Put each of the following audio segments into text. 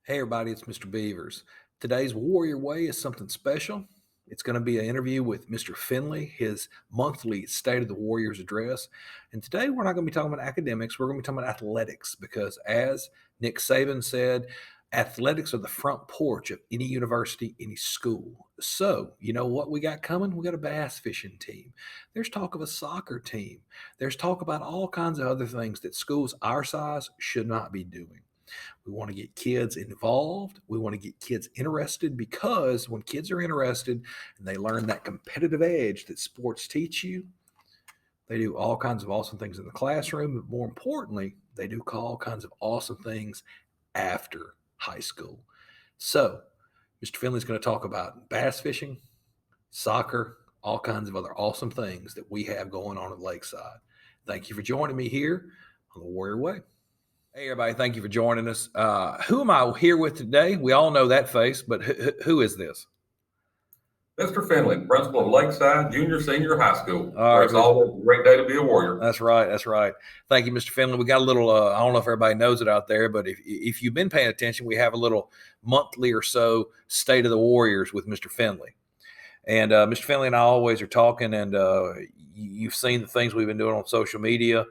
Hey everybody, it's Mr. Beavers. Today's Warrior Way is something special. It's going to be an interview with Mr. Finley, his monthly State of the Warriors address. And today we're not going to be talking about academics, we're going to be talking about athletics because as Nick Saban said, athletics are the front porch of any university, any school. So, you know what we got coming? We got a bass fishing team. There's talk of a soccer team. There's talk about all kinds of other things that schools our size should not be doing. We want to get kids involved. We want to get kids interested because when kids are interested and they learn that competitive edge that sports teach you, they do all kinds of awesome things in the classroom. But more importantly, they do all kinds of awesome things after high school. So, Mr. Finley's going to talk about bass fishing, soccer, all kinds of other awesome things that we have going on at Lakeside. Thank you for joining me here on the Warrior Way. Hey, everybody, thank you for joining us. Who am I here with today? We all know that face, but who is this? Mr. Finley, principal of Lakeside Junior Senior High School, All where right, it's always a great day to be a Warrior. That's right. That's right. Thank you, Mr. Finley. We got a little, I don't know if everybody knows it out there, but if you've been paying attention, we have a little monthly or so State of the Warriors with Mr. Finley. And Mr. Finley and I always are talking, and you've seen the things we've been doing on social media.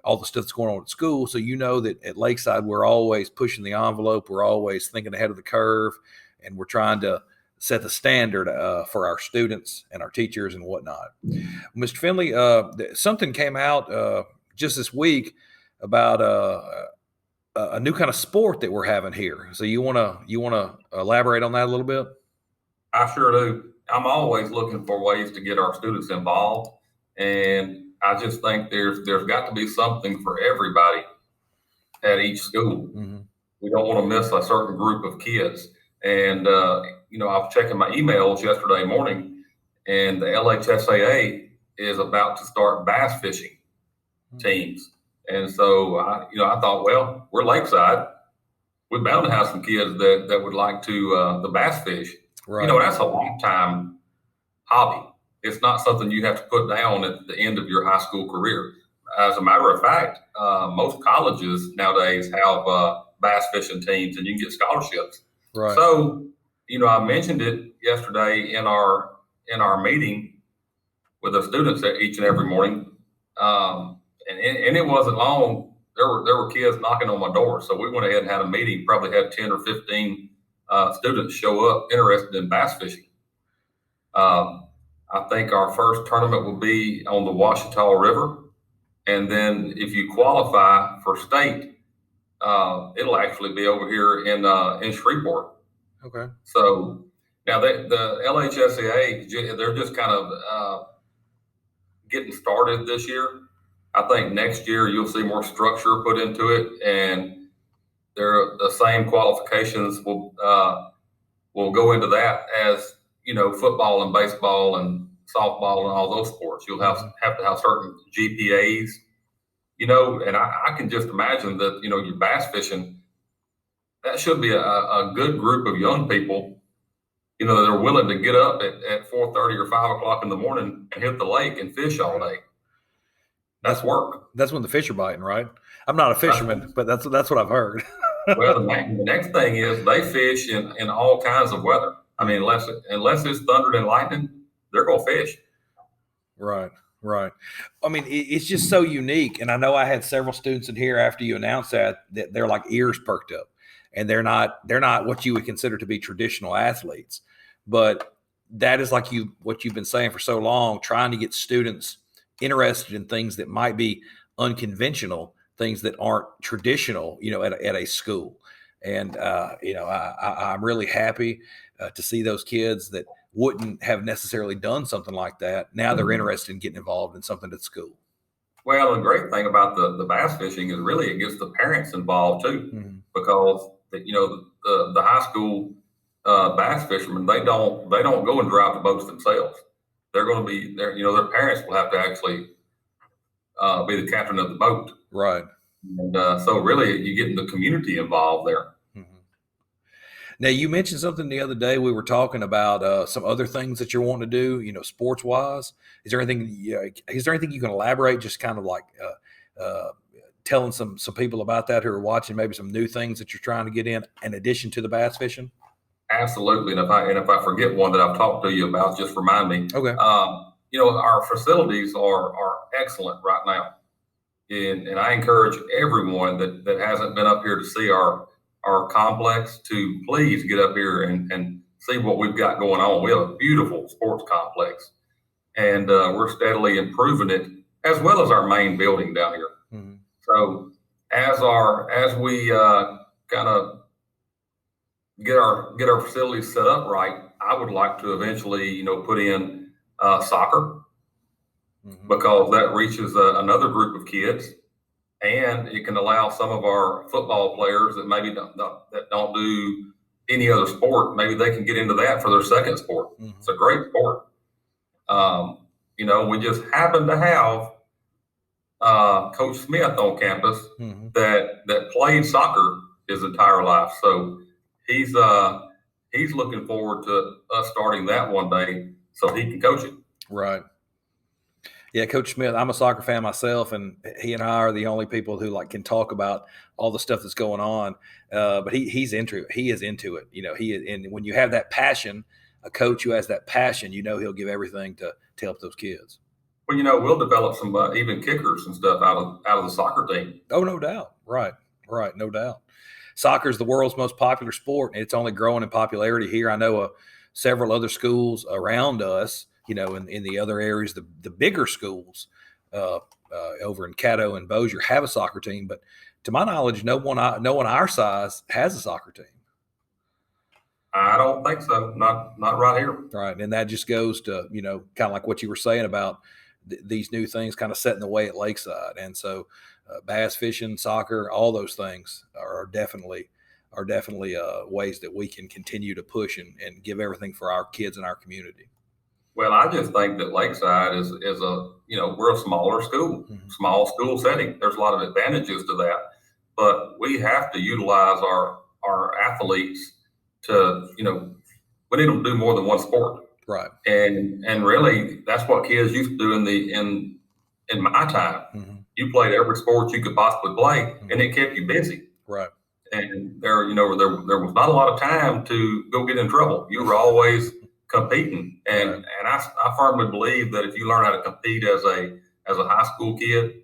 All the stuff that's going on at school. So you know that at Lakeside, we're always pushing the envelope. We're always thinking ahead of the curve, and we're trying to set the standard for our students and our teachers and whatnot. Mr. Finley, something came out just this week about a new kind of sport that we're having here. So you want to elaborate on that a little bit? I sure do. I'm always looking for ways to get our students involved, and I just think there's got to be something for everybody at each school. Mm-hmm. We don't want to miss a certain group of kids. And I was checking my emails yesterday morning, and the LHSAA is about to start bass fishing teams. And so I thought, well, we're Lakeside. We're bound to have some kids that would like to the bass fish. Right. That's a long time hobby. It's not something you have to put down at the end of your high school career. As a matter of fact, most colleges nowadays have bass fishing teams, and you can get scholarships. Right. So, I mentioned it yesterday in our meeting with the students each and every morning, and it wasn't long. There were kids knocking on my door, so we went ahead and had a meeting. Probably had 10 or 15 students show up interested in bass fishing. I think our first tournament will be on the Washita River. And then if you qualify for state, it'll actually be over here in Shreveport. Okay. So now the LHSAA, they're just kind of getting started this year. I think next year you'll see more structure put into it, and the same qualifications will go into that as football and baseball and softball and all those sports. You'll have to have certain GPAs, and I can just imagine that, your bass fishing, that should be a good group of young people, that are willing to get up at 4:30 or 5 o'clock in the morning and hit the lake and fish all day. That's work. That's when the fish are biting, right? I'm not a fisherman, but that's what I've heard. Well, the next thing is they fish in all kinds of weather. I mean, unless it's thunder and lightning, they're going to fish. Right. I mean, it's just so unique. And I know I had several students in here after you announced that they're like ears perked up, and they're not what you would consider to be traditional athletes. But that is like what you've been saying for so long, trying to get students interested in things that might be unconventional, things that aren't traditional, at a school. And, I'm really happy to see those kids that wouldn't have necessarily done something like that. Now they're interested in getting involved in something at school. Well, the great thing about the bass fishing is really it gets the parents involved too, because the high school bass fishermen, they don't go and drive the boats themselves. They're going to be there. Their parents will have to actually be the captain of the boat. Right. And so really you get the community involved there. Now, you mentioned something the other day. We were talking about some other things that you're wanting to do, sports wise. Is there anything you can elaborate? Just kind of like telling some people about that who are watching, maybe some new things that you're trying to get in addition to the bass fishing? Absolutely. And if I forget one that I've talked to you about, just remind me. Okay. Our facilities are excellent right now. And I encourage everyone that hasn't been up here to see our complex to please get up here and see what we've got going on. We have a beautiful sports complex, and we're steadily improving it, as well as our main building down here. Mm-hmm. So as we kind of get our facilities set up right, I would like to eventually, put in soccer, Mm-hmm. because that reaches another group of kids, and it can allow some of our football players that maybe don't do any other sport, maybe they can get into that for their second sport. Mm-hmm. It's a great sport. We just happen to have Coach Smith on campus Mm-hmm. that played soccer his entire life. So he's looking forward to us starting that one day so he can coach it. Right. Yeah, Coach Smith. I'm a soccer fan myself, and he and I are the only people who can talk about all the stuff that's going on. But he's into it. He is into it. And when you have that passion, a coach who has that passion, he'll give everything to help those kids. Well, we'll develop some even kickers and stuff out of the soccer team. Oh, no doubt. Right, no doubt. Soccer is the world's most popular sport, and it's only growing in popularity here. I know several other schools around us, in the other areas, the bigger schools over in Caddo and Bossier have a soccer team, but to my knowledge, no one our size has a soccer team. I don't think so. Not right here. Right, and that just goes to kind of like what you were saying about these new things kind of setting the way at Lakeside, and so bass fishing, soccer, all those things are definitely ways that we can continue to push and give everything for our kids in our community. Well, I just think that Lakeside is a we're a smaller school, Mm-hmm. small school setting. There's a lot of advantages to that, but we have to utilize our athletes to we need them to do more than one sport. Right. And really, that's what kids used to do in my time. Mm-hmm. You played every sport you could possibly play, Mm-hmm. and it kept you busy. Right. And there was not a lot of time to go get in trouble. You were always competing, and Right. and I firmly believe that if you learn how to compete as a high school kid,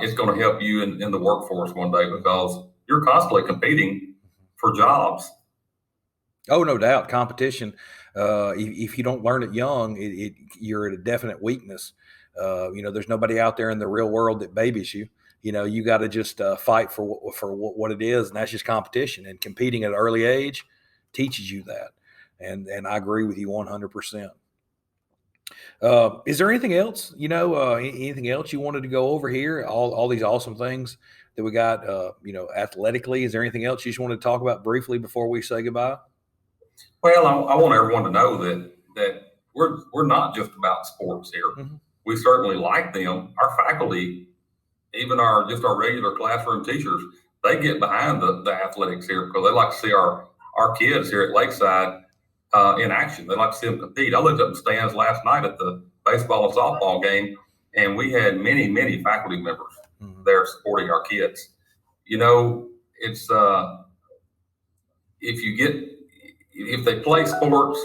it's going to help you in the workforce one day, because you're constantly competing for jobs. Oh, no doubt. Competition. If you don't learn it young, you're at a definite weakness. There's nobody out there in the real world that babies you. You got to just fight for what it is, and that's just competition. And competing at an early age teaches you that. And I agree with you 100%. Is there anything else? Anything else you wanted to go over here? All these awesome things that we got. Athletically, is there anything else you just wanted to talk about briefly before we say goodbye? Well, I want everyone to know that we're not just about sports here. Mm-hmm. We certainly like them. Our faculty, even our regular classroom teachers, they get behind the athletics here, because they like to see our kids here at Lakeside in action. They like to see them compete. I looked up the stands last night at the baseball and softball game, and we had many faculty members Mm-hmm. there supporting our kids. It's if they play sports,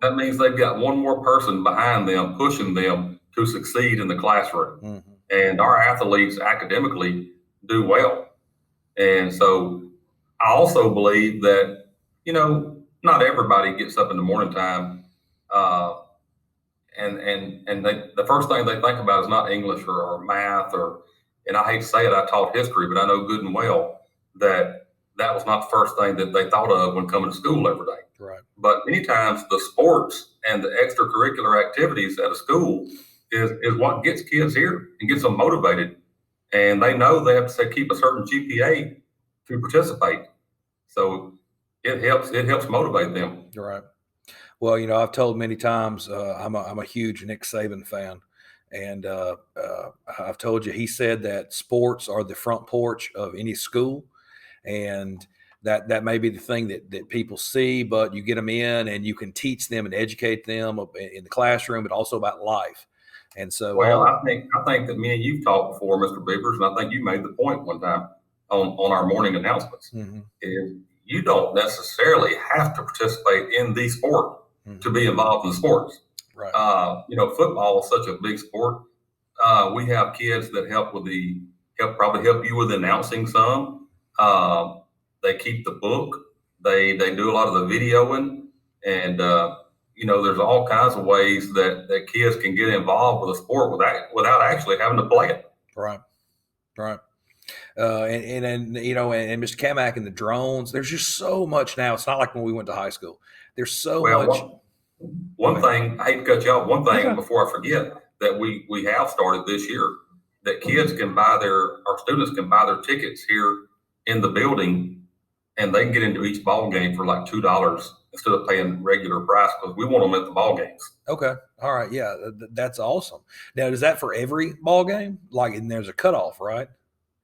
that means they've got one more person behind them pushing them to succeed in the classroom. Mm-hmm. And our athletes academically do well. And so I also believe that, not everybody gets up in the morning time and the first thing they think about is not English or math, and I hate to say it, I taught history, but I know good and well that was not the first thing that they thought of when coming to school every day. Right. But many times the sports and the extracurricular activities at a school is what gets kids here and gets them motivated. And they know they have to keep a certain GPA to participate. So it helps motivate them. Right. Well, I've told many times I'm a huge Nick Saban fan, and I've told you he said that sports are the front porch of any school, and that may be the thing that people see, but you get them in and you can teach them and educate them in the classroom, but also about life. And so Well, all, I think that me and you've talked before, Mr. Beavers, and I think you made the point one time on our morning announcements. mhm, Is you don't necessarily have to participate in the sport to mhm, be involved in sports. right, Football is such a big sport. We have kids that probably help you with announcing some. Uh, they keep the book. They do a lot of the videoing, and there's all kinds of ways that kids can get involved with a sport without actually having to play it. right, right. And Mr. Kamak and the drones. There's just so much now. It's not like when we went to high school. There's so Well, much. Go one ahead. thing I hate to cut you off. One Okay. thing before I forget that we have started this year that our students can buy their tickets here in the building, and they can get into each ball game for like $2 instead of paying regular price because we want them at the ball games. Okay. All right. Yeah, that's awesome. Now, is that for every ball game? Like, and there's a cutoff, right?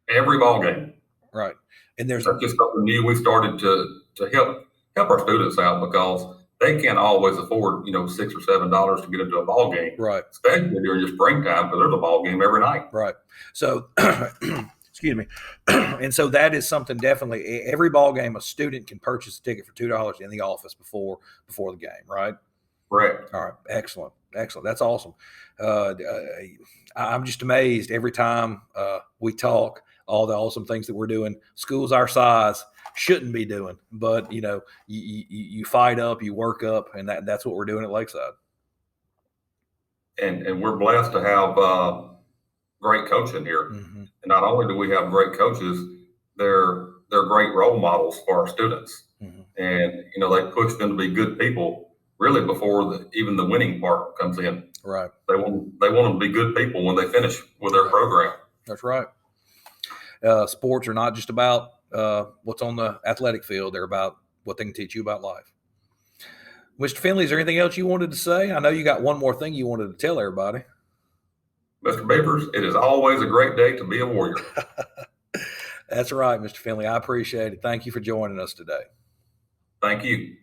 Every ball game. Right. And there's That's just something new we started to help our students out because they can't always afford $6 or $7 to get into a ball game, right. especially during your springtime because there's a ball game every night. Right. So, excuse me. And so that is something definitely. Every ball game, a student can purchase a ticket for $2 in the office before the game, right? Correct. All right. Excellent. Excellent. That's awesome. I'm just amazed every time we talk. All the awesome things that we're doing. Schools our size shouldn't be doing, but you fight up, you work up, and that's what we're doing at Lakeside. And we're blessed to have great coaching here. Mm-hmm. And not only do we have great coaches, they're great role models for our students. Mm-hmm. And they push them to be good people really before even the winning part comes in. Right. They want them to be good people when they finish with their program. That's right. Sports are not just about what's on the athletic field. They're about what they can teach you about life. Mr. Finley, is there anything else you wanted to say? I know you got one more thing you wanted to tell everybody. Mr. Beavers, it is always a great day to be a Warrior. That's right, Mr. Finley. I appreciate it. Thank you for joining us today. Thank you.